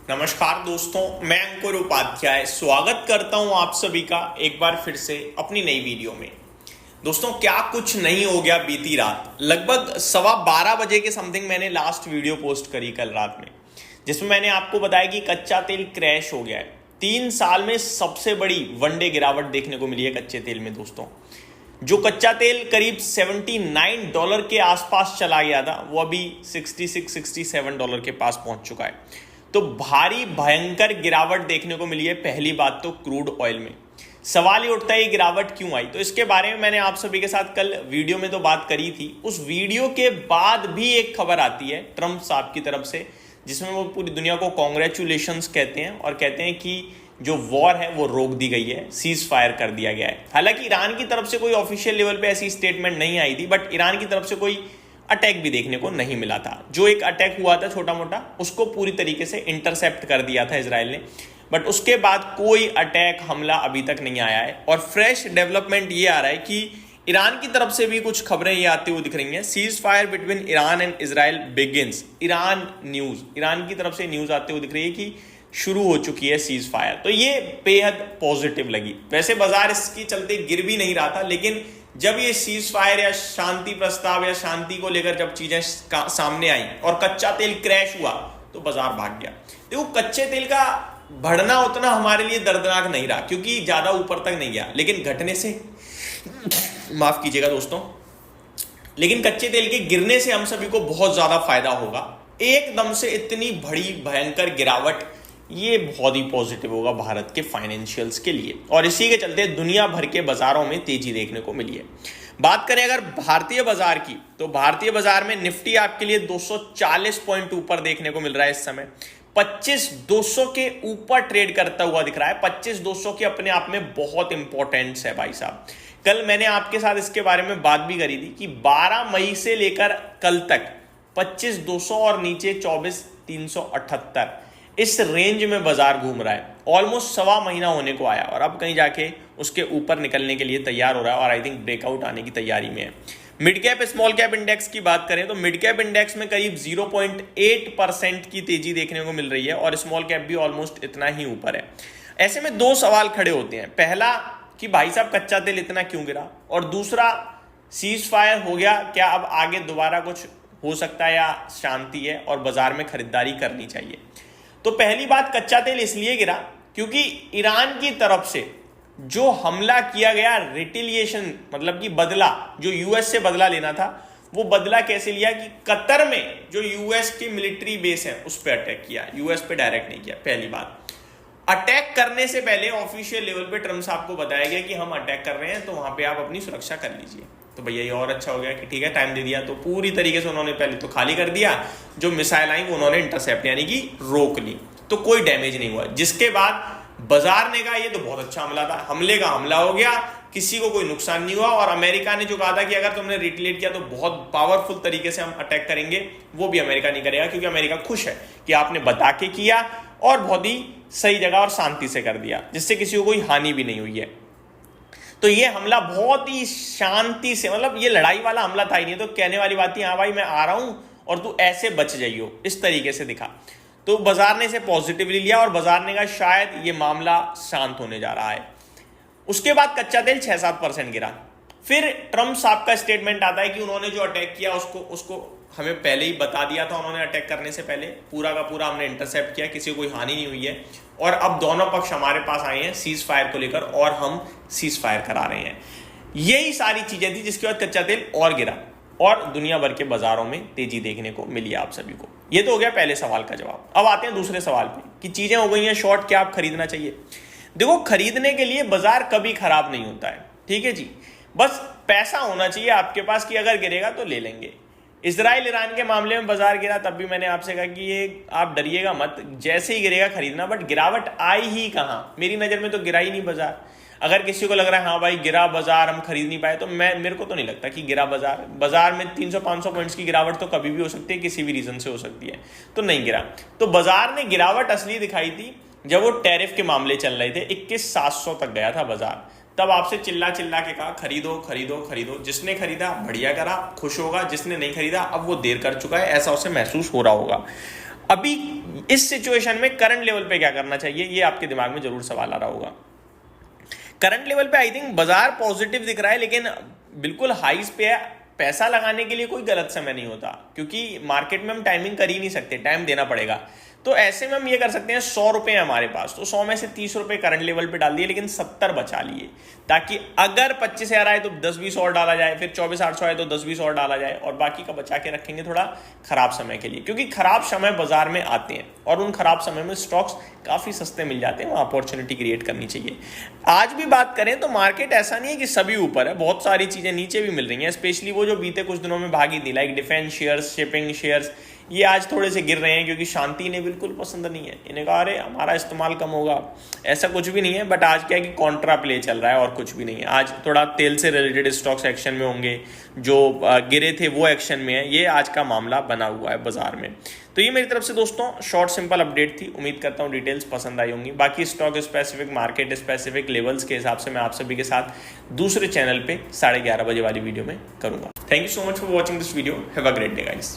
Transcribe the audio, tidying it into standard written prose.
नमस्कार दोस्तों, मैं अंकुर उपाध्याय स्वागत करता हूं आप सभी का एक बार फिर से अपनी नई वीडियो में। दोस्तों, क्या कुछ नहीं हो गया बीती रात। लगभग 12:15 बजे के समथिंग मैंने लास्ट वीडियो पोस्ट करी कल रात में, जिसमें मैंने आपको बताया कि कच्चा तेल क्रैश हो गया है। 3 साल में सबसे बड़ी वनडे गिरावट देखने को मिली है कच्चे तेल में। दोस्तों, जो कच्चा तेल करीब $79 के आसपास चला गया था, वो अभी $66-67 के पास पहुंच चुका है। तो भारी भयंकर गिरावट देखने को मिली है। पहली बात तो क्रूड ऑयल में सवाल ही उठता है ये गिरावट क्यों आई। तो इसके बारे में मैंने आप सभी के साथ कल वीडियो में तो बात करी थी। उस वीडियो के बाद भी एक खबर आती है ट्रंप साहब की तरफ से, जिसमें वो पूरी दुनिया को कॉन्ग्रेचुलेशंस कहते हैं और कहते हैं कि जो वॉर है वो रोक दी गई है, सीज फायर कर दिया गया है। हालांकि ईरान की तरफ से कोई ऑफिशियल लेवल पे ऐसी स्टेटमेंट नहीं आई थी, बट ईरान की तरफ से कोई अटैक भी देखने को नहीं मिला था। जो एक अटैक हुआ था छोटा मोटा, उसको पूरी तरीके से इंटरसेप्ट कर दिया था इजराइल ने, बट उसके बाद कोई अटैक हमला अभी तक नहीं आया है। और फ्रेश डेवलपमेंट ये आ रहा है कि ईरान की तरफ से भी कुछ खबरें ये आती हुई दिख रही हैं। Cease fire between Iran and Israel begins. Iran की तरफ से न्यूज आते हुए दिख रही है कि शुरू हो चुकी है सीज फायर। तो ये बेहद पॉजिटिव लगी। वैसे बाजार इसकी चलते गिर भी नहीं रहा था, लेकिन जब ये सीज फायर या शांति प्रस्ताव या शांति को लेकर जब चीजें सामने आई और कच्चा तेल क्रैश हुआ तो बाजार भाग गया। देखो, कच्चे तेल का बढ़ना उतना हमारे लिए दर्दनाक नहीं रहा क्योंकि ज्यादा ऊपर तक नहीं गया, लेकिन घटने से माफ कीजिएगा दोस्तों, लेकिन कच्चे तेल के गिरने से हम सभी को बहुत ज्यादा फायदा होगा। एकदम से इतनी बड़ी भयंकर गिरावट, ये बहुत ही पॉजिटिव होगा भारत के फाइनेंशियल्स के लिए, और इसी के चलते दुनिया भर के बाजारों में तेजी देखने को मिली है। बात करें अगर भारतीय बाजार की, तो भारतीय बाजार में निफ्टी आपके लिए 240 पॉइंट ऊपर देखने को मिल रहा है। इस समय 25,200 के ऊपर ट्रेड करता हुआ दिख रहा है। 25,200 के अपने आप में बहुत इंपॉर्टेंट है भाई साहब। कल मैंने आपके साथ इसके बारे में बात भी करी थी कि 12 मई से लेकर कल तक 25,200 और नीचे 24,378 इस रेंज में बाजार घूम रहा है। ऑलमोस्ट 1.25 महीना होने को आया और अब कहीं जाके उसके ऊपर निकलने के लिए तैयार हो रहा है और आई थिंक ब्रेकआउट आने की तैयारी में है। Mid cap small cap index की बात करें तो मिड कैप इंडेक्स में करीब 0.8% की तेजी देखने को मिल रही है और स्मॉल कैप भी ऑलमोस्ट इतना ही ऊपर है। ऐसे में 2 सवाल खड़े होते हैं। पहला कि भाई साहब कच्चा तेल इतना क्यों गिरा, और दूसरा सीज फायर हो गया, क्या अब आगे दोबारा कुछ हो सकता है या शांति है और बाजार में खरीदारी करनी चाहिए। तो पहली बात, कच्चा तेल इसलिए गिरा क्योंकि ईरान की तरफ से जो हमला किया गया, रिटेलिएशन मतलब कि बदला, जो यूएस से बदला लेना था, वो बदला कैसे लिया कि कतर में जो यूएस की मिलिट्री बेस है उस पर अटैक किया। यूएस पे डायरेक्ट नहीं किया। पहली बात, अटैक करने से पहले ऑफिशियल लेवल पे ट्रम्प साहब को बताया गया कि हम अटैक कर रहे हैं, तो वहां पे आप अपनी सुरक्षा कर लीजिए। तो भैया ये और अच्छा हो गया कि ठीक है, टाइम दे दिया। तो पूरी तरीके से उन्होंने पहले तो खाली कर दिया, जो मिसाइल आई वो उन्होंने इंटरसेप्ट यानी कि रोक ली, तो कोई डैमेज नहीं हुआ। जिसके बाद बाजार ने कहा ये तो बहुत अच्छा हमला था, हमले का हमला हो गया, किसी को कोई नुकसान नहीं हुआ। और अमेरिका ने जो कहा था कि अगर तुमने रिटेलिएट किया तो बहुत पावरफुल तरीके से हम अटैक करेंगे, वो भी अमेरिका नहीं करेगा क्योंकि अमेरिका खुश है कि आपने बता के किया और बहुत ही सही जगह और शांति से कर दिया, जिससे किसी को कोई हानि भी नहीं हुई है। तो ये हमला बहुत ही शांति से, मतलब ये लड़ाई वाला हमला था ही नहीं। तो कहने वाली बात थी, हाँ भाई मैं आ रहा हूं और तू ऐसे बच जाइयो, इस तरीके से दिखा। तो बाजार ने इसे पॉजिटिवली लिया और बाजार ने कहा शायद ये मामला शांत होने जा रहा है। उसके बाद कच्चा तेल 6-7% गिरा। फिर ट्रम्प साहब का स्टेटमेंट आता है कि उन्होंने जो अटैक किया उसको हमें पहले ही बता दिया था। उन्होंने अटैक करने से पहले पूरा का पूरा हमने इंटरसेप्ट किया, किसी को कोई हानि नहीं हुई है और अब दोनों पक्ष हमारे पास आए हैं सीज फायर को लेकर और हम सीज फायर करा रहे हैं। यही सारी चीजें थी जिसके बाद कच्चा तेल और गिरा और दुनिया भर के बाजारों में तेजी देखने को मिली आप सभी को। ये तो हो गया पहले सवाल का जवाब। अब आते हैं दूसरे सवाल पे कि चीजें हो गई हैं शॉर्ट, क्या आप खरीदना चाहिए। देखो, खरीदने के लिए बाजार कभी खराब नहीं होता है, ठीक है जी। बस पैसा होना चाहिए आपके पास कि अगर गिरेगा तो ले लेंगे। इजराइल ईरान के मामले में बाजार गिरा, तब भी मैंने आपसे कहा कि ये आप डरिएगा मत, जैसे ही गिरेगा खरीदना। बट गिरावट आई ही कहां, मेरी नजर में तो गिरा ही नहीं बाजार। अगर किसी को लग रहा है हाँ भाई गिरा बाजार, हम खरीद नहीं पाए, तो मेरे को तो नहीं लगता कि गिरा बाजार। बाजार में 300-500 पॉइंट्स की गिरावट तो कभी भी हो सकती है, किसी भी रीजन से हो सकती है, तो नहीं गिरा। तो बाजार ने गिरावट असली दिखाई थी जब वो टैरिफ के मामले चल रहे थे। 21,700 तक गया था बाजार, तब आपसे चिल्ला चिल्ला के कहा खरीदो खरीदो खरीदो। जिसने खरीदा बढ़िया करा, खुश होगा, जिसने नहीं खरीदा अब वो देर कर चुका है, ऐसा उसे महसूस हो रहा होगा। अभी इस सिचुएशन में करंट लेवल पे क्या करना चाहिए, ये आपके दिमाग में जरूर सवाल आ रहा होगा। करंट लेवल पे आई थिंक बाजार पॉजिटिव दिख रहा है, लेकिन बिल्कुल हाईस पे है। पैसा लगाने के लिए कोई गलत समय नहीं होता, क्योंकि मार्केट में हम टाइमिंग कर ही नहीं सकते, टाइम देना पड़ेगा। तो ऐसे में हम ये कर सकते हैं, 100 रुपए है हमारे पास, तो 100 में से 30 रुपए करंट लेवल पे डाल दिए, लेकिन 70 बचा लिए, ताकि अगर 25,000 आए तो 10-20 और डाला जाए, फिर 24,800 आए तो 10-20 और डाला जाए, और बाकी का बचा के रखेंगे थोड़ा खराब समय के लिए, क्योंकि खराब समय बाजार में आते हैं और उन खराब समय में स्टॉक्स काफी सस्ते मिल जाते हैं, वहां अपॉर्चुनिटी क्रिएट करनी चाहिए। आज भी बात करें तो मार्केट ऐसा नहीं है कि सभी ऊपर है, बहुत सारी चीजें नीचे भी मिल रही हैं, स्पेशली वो जो बीते कुछ दिनों में भागी थी, like defence shares, shipping shares, ये आज थोड़े से गिर रहे हैं, क्योंकि शांति इन्हें बिल्कुल पसंद नहीं है। इन्हें कहा अरे हमारा इस्तेमाल कम होगा, ऐसा कुछ भी नहीं है। बट आज क्या है कि कॉन्ट्रा प्ले चल रहा है और कुछ भी नहीं है। आज थोड़ा तेल से रिलेटेड स्टॉक्स एक्शन में होंगे, जो गिरे थे वो एक्शन में है, ये आज का मामला बना हुआ है बाजार में। तो ये मेरी तरफ से दोस्तों शॉर्ट सिंपल अपडेट थी, उम्मीद करता हूँ डिटेल्स पसंद आई होंगी। बाकी stock specific, market specific levels के हिसाब से मैं आप सभी के साथ दूसरे चैनल पे 11:30 बजे वाली वीडियो में करूंगा। Thank you so much for watching this video. Have a great day guys.